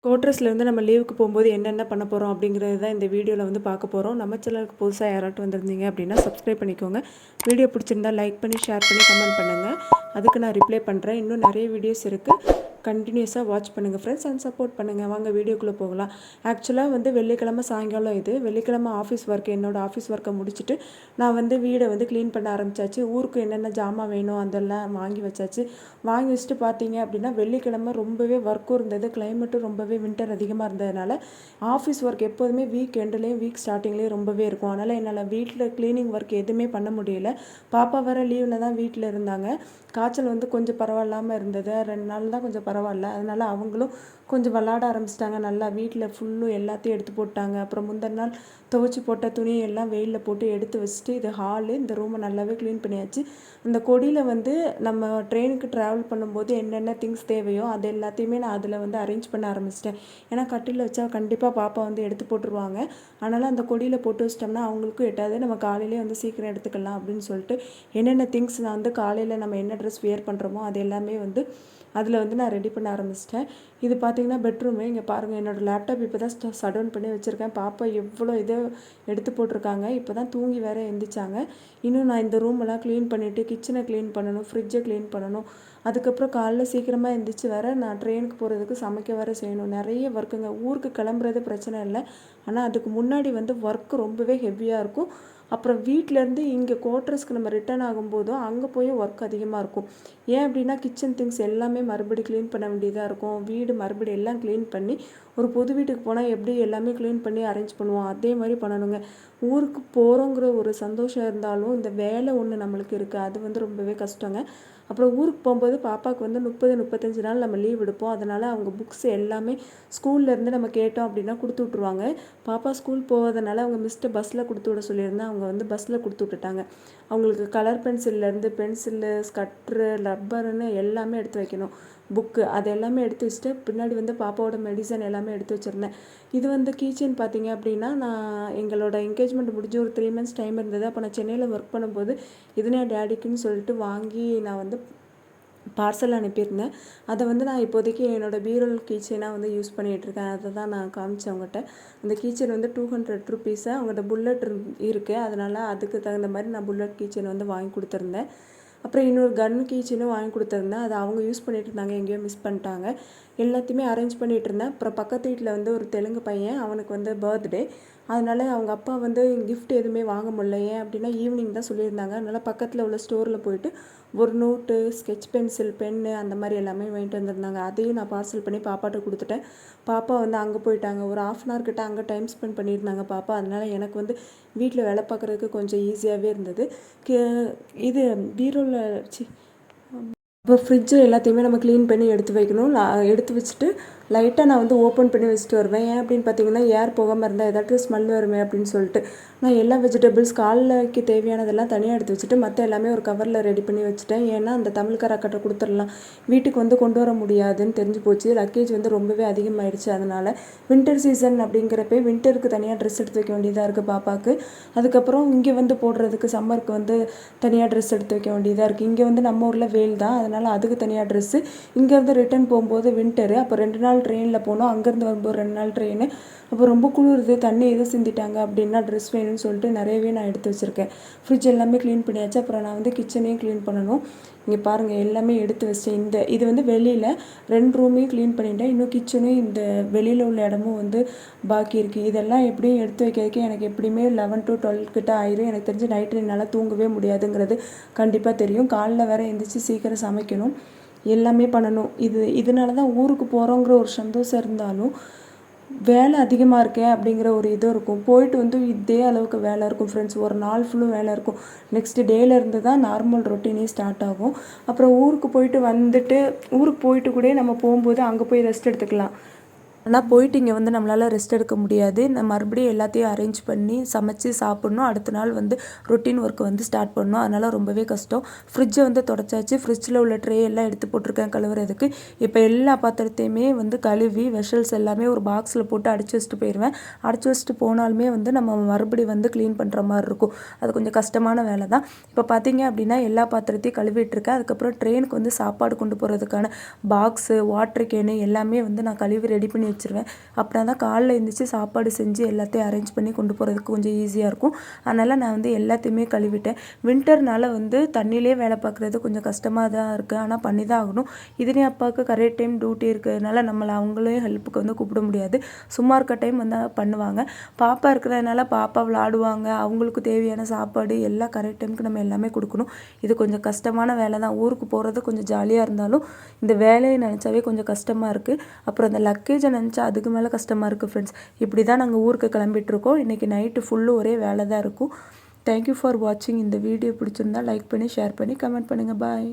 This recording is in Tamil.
கோட்ரஸ்லேருந்து நம்ம லீவுக்கு போகும்போது என்னென்ன பண்ண போகிறோம் அப்படிங்கிறது தான் இந்த வீடியோவில் வந்து பார்க்க போகிறோம். நம்ம சேனலுக்கு புதுசாக யாராட்டும் வந்திருந்தீங்க அப்படின்னா சப்ஸ்கிரைப் பண்ணிக்கோங்க. வீடியோ பிடிச்சிருந்தா லைக் பண்ணி ஷேர் பண்ணி கமெண்ட் பண்ணுங்கள். அதுக்கு நான் ரிப்ளை பண்ணுறேன். இன்னும் நிறைய வீடியோஸ் இருக்குது. கண்டினியூஸாக வாட்ச் பண்ணுங்கள் ஃப்ரெண்ட்ஸ் அண்ட் சப்போர்ட் பண்ணுங்கள். வாங்க வீடியோக்குள்ளே போகலாம். ஆக்சுவலாக வந்து வெள்ளிக்கிழமை சாயங்காலம் வெள்ளிக்கிழமை ஆஃபீஸ் ஒர்க் என்னோடய ஆஃபீஸ் ஒர்க்கை முடிச்சுட்டு நான் வந்து வீடை வந்து க்ளீன் பண்ண ஆரம்பித்தாச்சு. ஊருக்கு என்னென்ன ஜாமான் வேணும் அதெல்லாம் வாங்கி வச்சாச்சு. வாங்கி வச்சுட்டு பார்த்தீங்க அப்படின்னா வெள்ளிக்கிழமை ரொம்பவே ஒர்க்கும் இருந்தது. கிளைமேட்டும் ரொம்பவே வின்டர் அதிகமாக இருந்ததுனால ஆஃபீஸ் ஒர்க் எப்போதுமே வீக் எண்ட்லேயும் வீக் ஸ்டார்டிங்லேயும் ரொம்பவே இருக்கும். அதனால் என்னால் வீட்டில் க்ளீனிங் ஒர்க் எதுவுமே பண்ண முடியல. பாப்பா வர லீவில் தான் வீட்டில் இருந்தாங்க. காய்ச்சல் வந்து கொஞ்சம் பரவாயில்லாமல் இருந்தது. 2 நாள் தான் கொஞ்சம் பரவாயில்ல. அதனால் அவங்களும் கொஞ்சம் விளாட ஆரம்பிச்சிட்டாங்க. நல்லா வீட்டில் ஃபுல்லும் எல்லாத்தையும் எடுத்து போட்டாங்க. அப்புறம் முந்தின நாள் துவைச்சி போட்ட துணியை எல்லாம் வெயிலில் போட்டு எடுத்து வச்சுட்டு இது ஹாலு, இந்த ரூமை நல்லாவே க்ளீன் பண்ணியாச்சு. இந்த கொடியில் வந்து நம்ம ட்ரெயினுக்கு ட்ராவல் பண்ணும்போது என்னென்ன திங்ஸ் தேவையோ அது எல்லாத்தையுமே நான் அதில் வந்து அரேஞ்ச் பண்ண ஆரம்பிச்சிட்டேன். ஏன்னா கட்டில் வச்சா கண்டிப்பாக பாப்பா வந்து எடுத்து போட்டுருவாங்க. அதனால் அந்த கொடியில் போட்டு வச்சிட்டோம்னா அவங்களுக்கும் எட்டாவது, நம்ம காலையிலே வந்து சீக்கிரம் எடுத்துக்கலாம் அப்படின்னு சொல்லிட்டு என்னென்ன திங்ஸ் நான் வந்து காலையில் நம்ம என்ன ட்ரெஸ் வியர் பண்ணுறோமோ அது எல்லாமே வந்து அதில் வந்து நான் ரெடி பண்ண ஆரம்பிச்சிட்டேன். இது பார்த்திங்கன்னா பெட்ரூமு. இங்கே பாருங்கள், என்னோடய லேப்டாப் இப்போ தான் ஷட் பண்ணி வச்சுருக்கேன். பாப்பா எவ்வளோ இதை எடுத்து போட்டிருக்காங்க. இப்போ தான் தூங்கி வேறு எழுந்திரிச்சாங்க. இன்னும் நான் இந்த ரூமெல்லாம் க்ளீன் பண்ணிவிட்டு கிச்சனை க்ளீன் பண்ணணும், ஃப்ரிட்ஜை க்ளீன் பண்ணணும். அதுக்கப்புறம் காலைல சீக்கிரமாக எழுந்திரிச்சு வேறு நான் ட்ரெயினுக்கு போகிறதுக்கு சமைக்க வேறு செய்யணும். நிறைய ஒர்க்குங்க. ஊருக்கு கிளம்புறது பிரச்சனை இல்லை, ஆனால் அதுக்கு முன்னாடி வந்து ஒர்க்கு ரொம்பவே ஹெவியாக இருக்கும். அப்புறம் வீட்டிலேருந்து இங்கே குவார்ட்டர்ஸ்க்கு நம்ம ரிட்டர்ன் ஆகும்போதும் அங்கே போய் ஒர்க் அதிகமாக இருக்கும். ஏன் அப்படின்னா கிச்சன் திங்ஸ் எல்லாமே மறுபடியும் க்ளீன் பண்ண வேண்டியதாக இருக்கும். வீடு மறுபடியும் எல்லாம் க்ளீன் பண்ணி ஒரு புது வீட்டுக்கு போனால் எப்படி எல்லாமே க்ளீன் பண்ணி அரேஞ்ச் பண்ணுவோம் அதே மாதிரி பண்ணணுங்க. ஊருக்கு போகிறோங்கிற ஒரு சந்தோஷம் இருந்தாலும் இந்த வேலை ஒன்று நம்மளுக்கு இருக்குது, அது வந்து ரொம்பவே கஷ்டங்க. அப்புறம் ஊருக்கு போகும்போது பாப்பாவுக்கு வந்து 30-35 நாள் நம்ம லீவ் எடுப்போம். அதனால் அவங்க புக்ஸ் எல்லாமே ஸ்கூல்லேருந்து நம்ம கேட்டோம் அப்படின்னா கொடுத்து விட்ருவாங்க. பாப்பா ஸ்கூல் போவதனால அவங்க மிஸ்ட்டு பஸ்ஸில் கொடுத்து விட சொல்லியிருந்தேன். அவங்க வந்து பஸ்ஸில் கொடுத்து விட்டுட்டாங்க. அவங்களுக்கு கலர் பென்சில்லேருந்து பென்சிலு, ஸ்கட்ரு, ரப்பருன்னு எல்லாமே எடுத்து வைக்கணும். புக்கு அது எல்லாமே எடுத்து வச்சுட்டு பின்னாடி வந்து பாப்பாவோட மெடிசன் எல்லாமே எடுத்து வச்சுருந்தேன். இது வந்து கீச்சன் பார்த்தீங்க அப்படின்னா நான் எங்களோட என்கேஜ்மெண்ட் முடிஞ்சு ஒரு 3 months டைம் இருந்தது. அப்போ நான் சென்னையில் ஒர்க் பண்ணும்போது இதுனே டேடிக்குன்னு சொல்லிட்டு வாங்கி நான் வந்து பார்சல் அனுப்பியிருந்தேன். அதை வந்து நான் இப்போதைக்கு என்னோடய பீரோல் கீச்சனாக வந்து யூஸ் பண்ணிகிட்ருக்கேன். அதை தான் நான் காமிச்சேன் அவங்ககிட்ட. அந்த கீச்சன் வந்து 200 rupees. அவங்கள்ட்ட புல்லட் இருக்குது. அதனால் அதுக்கு தகுந்த மாதிரி நான் புல்லட் கீச்சன் வந்து வாங்கி கொடுத்துருந்தேன். அப்புறம் இன்னொரு கன் கீச்சனும் வாங்கி கொடுத்துருந்தேன். அதை அவங்க யூஸ் பண்ணிகிட்டு இருந்தாங்க, எங்கேயோ மிஸ் பண்ணிட்டாங்க. எல்லாத்தையுமே அரேஞ்ச் பண்ணிகிட்டு இருந்தேன். அப்புறம் பக்கத்து வீட்டில் வந்து ஒரு தெலுங்கு பையன், அவனுக்கு வந்து பர்த்டே. அதனால் அவங்க அப்பா வந்து கிஃப்ட் எதுவுமே வாங்க முடியல. ஏன் அப்படின்னா ஈவினிங் தான் சொல்லியிருந்தாங்க. அதனால் பக்கத்தில் உள்ள ஸ்டோரில் போயிட்டு ஒரு நோட்டு, ஸ்கெட்ச் பென்சில், பென்னு அந்த மாதிரி எல்லாமே வாங்கிட்டு வந்திருந்தாங்க. அதையும் நான் பார்சல் பண்ணி பாப்பாட்ட கொடுத்துட்டேன். பாப்பா வந்து அங்கே போயிட்டாங்க. ஒரு 1/2 hour கிட்ட அங்கே டைம் ஸ்பெண்ட் பண்ணியிருந்தாங்க பாப்பா. அதனால் எனக்கு வந்து வீட்டில் வேலை பார்க்குறதுக்கு கொஞ்சம் ஈஸியாகவே இருந்தது. இது பீரோவில் இப்போ ஃப்ரிட்ஜு எல்லாத்தையுமே நம்ம க்ளீன் பண்ணி எடுத்து வைக்கணும். எடுத்து வச்சுட்டு லைட்டாக நான் வந்து ஓப்பன் பண்ணி வச்சுட்டு வருவேன். ஏன் அப்படின்னு பார்த்தீங்கன்னா ஏர் போகாமல் இருந்தால் ஏதாட்டும் ஸ்மெல் வருமே அப்படின்னு சொல்லிட்டு நான் எல்லா வெஜிடபிள்ஸ் காலைக்கு தேவையானதெல்லாம் தனியாக எடுத்து வச்சுட்டு மற்ற எல்லாமே ஒரு கவரில் ரெடி பண்ணி வச்சுட்டேன். ஏன்னா அந்த தமிழ்கார அக்கட்டை கொடுத்துடலாம், வீட்டுக்கு வந்து கொண்டு வர முடியாதுன்னு தெரிஞ்சு போச்சு. லக்கேஜ் வந்து ரொம்பவே அதிகமாகிடுச்சு. அதனால் வின்டர் சீசன் அப்படிங்கிறப்ப வின்டருக்கு தனியாக ட்ரெஸ் எடுத்து வைக்க வேண்டியதாக இருக்குது பாப்பாவுக்கு. அதுக்கப்புறம் இங்கே வந்து போடுறதுக்கு சம்மருக்கு வந்து தனியாக ட்ரெஸ் எடுத்து வைக்க வேண்டியதாக இருக்குது. இங்கே வந்து நம்ம ஊரில் வெயில் தான், அதனால் அதுக்கு தனியாக ட்ரெஸ்ஸு. இங்கேருந்து ரிட்டன் போகும்போது வின்டரு. அப்போ 2 நாள் ட்ரெயினில் போனோம். அங்கேருந்து வரும்போது 2 நாள் ட்ரெயின். அப்போ ரொம்ப குளிருது, தண்ணி எதுவும் சிந்திட்டாங்க அப்படின்னா ட்ரெஸ் வேணும்னு சொல்லிட்டு நிறையவே நான் எடுத்து வச்சுருக்கேன். ஃப்ரிட்ஜ் எல்லாமே க்ளீன் பண்ணியாச்சு. அப்புறம் நான் வந்து கிச்சனையும் க்ளீன் பண்ணணும். இங்கே பாருங்கள், எல்லாமே எடுத்து வச்சிட்டேன். இது வந்து வெளியில் 2 ரூமையும் க்ளீன் பண்ணிட்டேன். இன்னும் கிச்சனும் இந்த வெளியில் உள்ள இடமும் வந்து பாக்கி இருக்குது. இதெல்லாம் எப்படியும் எடுத்து வைக்கிறதுக்கு எனக்கு எப்படியுமே 11 to 12 கிட்ட ஆயிரும். எனக்கு தெரிஞ்சு நைட்டு என்னால் தூங்கவே முடியாதுங்கிறது கண்டிப்பாக தெரியும். காலைல வேறு எழுந்திரிச்சு சீக்கிரம் சமைக்கணும், எல்லாமே பண்ணணும். இதனால தான் ஊருக்கு போகிறோங்கிற ஒரு சந்தோஷம் இருந்தாலும் வேலை அதிகமாக இருக்கே அப்படிங்கிற ஒரு இதுவும் இருக்கும். போயிட்டு வந்து இதே அளவுக்கு வேலை இருக்கும் ஃப்ரெண்ட்ஸ். ஒரு நாள் ஃபுல்லும் வேலை இருக்கும். நெக்ஸ்ட் டேலேருந்து தான் நார்மல் ரொட்டீனே ஸ்டார்ட் ஆகும். அப்புறம் ஊருக்கு போயிட்டு கூட நம்ம போகும்போது அங்கே போய் ரெஸ்ட் எடுத்துக்கலாம். ஆனால் போயிட்டு இங்கே வந்து நம்மளால் ரெஸ்ட் எடுக்க முடியாது. நம்ம மறுபடியும் எல்லாத்தையும் அரேஞ்ச் பண்ணி சமைச்சு சாப்பிட்ணும். அடுத்த நாள் வந்து ரொட்டீன் ஒர்க் வந்து ஸ்டார்ட் பண்ணணும். அதனால் ரொம்பவே கஷ்டம். ஃப்ரிட்ஜை வந்து தொடச்சாச்சு. ஃப்ரிட்ஜில் உள்ள ட்ரே எல்லாம் எடுத்து போட்டிருக்கேன் கழுவுறதுக்கு. இப்போ எல்லா பாத்திரத்தையுமே வந்து கழுவி வெஷல்ஸ் எல்லாமே ஒரு பாக்ஸில் போட்டு அடைச்சி வச்சுட்டு போயிடுவேன். அடைச்சி வச்சுட்டு போனாலுமே வந்து நம்ம மறுபடியும் வந்து க்ளீன் பண்ணுற மாதிரி இருக்கும். அது கொஞ்சம் கஷ்டமான வேலை தான். இப்போ பார்த்தீங்க அப்படின்னா எல்லா பாத்திரத்தையும் கழுவிட்டுருக்கேன். அதுக்கப்புறம் ட்ரெயினுக்கு வந்து சாப்பாடு கொண்டு போகிறதுக்கான பாக்ஸு, வாட்டர் கேனு எல்லாமே வந்து நான் கழுவி ரெடி பண்ணி வச்சுருவேன். அப்படின்னா தான் காலைல எழுந்திரிச்சு சாப்பாடு செஞ்சு எல்லாத்தையும் அரேஞ்ச் பண்ணி கொண்டு போகிறதுக்கு கொஞ்சம் ஈஸியாக இருக்கும். அதனால் நான் வந்து எல்லாத்தையுமே கழுவிட்டேன். வின்டர்னால வந்து தண்ணியிலே வேலை பார்க்குறது கொஞ்சம் கஷ்டமாக தான் இருக்குது. ஆனால் பண்ணி தான் ஆகணும். இதுலேயும் அப்பாவுக்கு கரெக்ட் டைம் டியூட்டி இருக்கிறதுனால நம்மளை அவங்களையும் ஹெல்ப்புக்கு வந்து கூப்பிட முடியாது. சும்மா இருக்க டைம் வந்து பண்ணுவாங்க. பாப்பா இருக்கிறதுனால பாப்பா விளாடுவாங்க. அவங்களுக்கு தேவையான சாப்பாடு எல்லாம் கரெக்ட் டைமுக்கு நம்ம எல்லாமே கொடுக்கணும். இது கொஞ்சம் கஷ்டமான வேலை தான். ஊருக்கு போகிறது கொஞ்சம் ஜாலியாக இருந்தாலும் இந்த வேலையை நினச்சாவே கொஞ்சம் கஷ்டமாக இருக்குது. அப்புறம் அந்த லக்கேஜை நினச்சா அதுக்கு மேலே கஷ்டமாக இருக்குது ஃப்ரெண்ட்ஸ். இப்படி தான் நாங்கள் ஊருக்கு கிளம்பிட்டுருக்கோம். இன்றைக்கி நைட்டு ஃபுல்லு ஒரே வேலை தான் இருக்கும். தேங்க்யூ ஃபார் வாட்சிங். இந்த வீடியோ பிடிச்சிருந்தா லைக் பண்ணி ஷேர் பண்ணி கமெண்ட் பண்ணுங்கள். பாய்.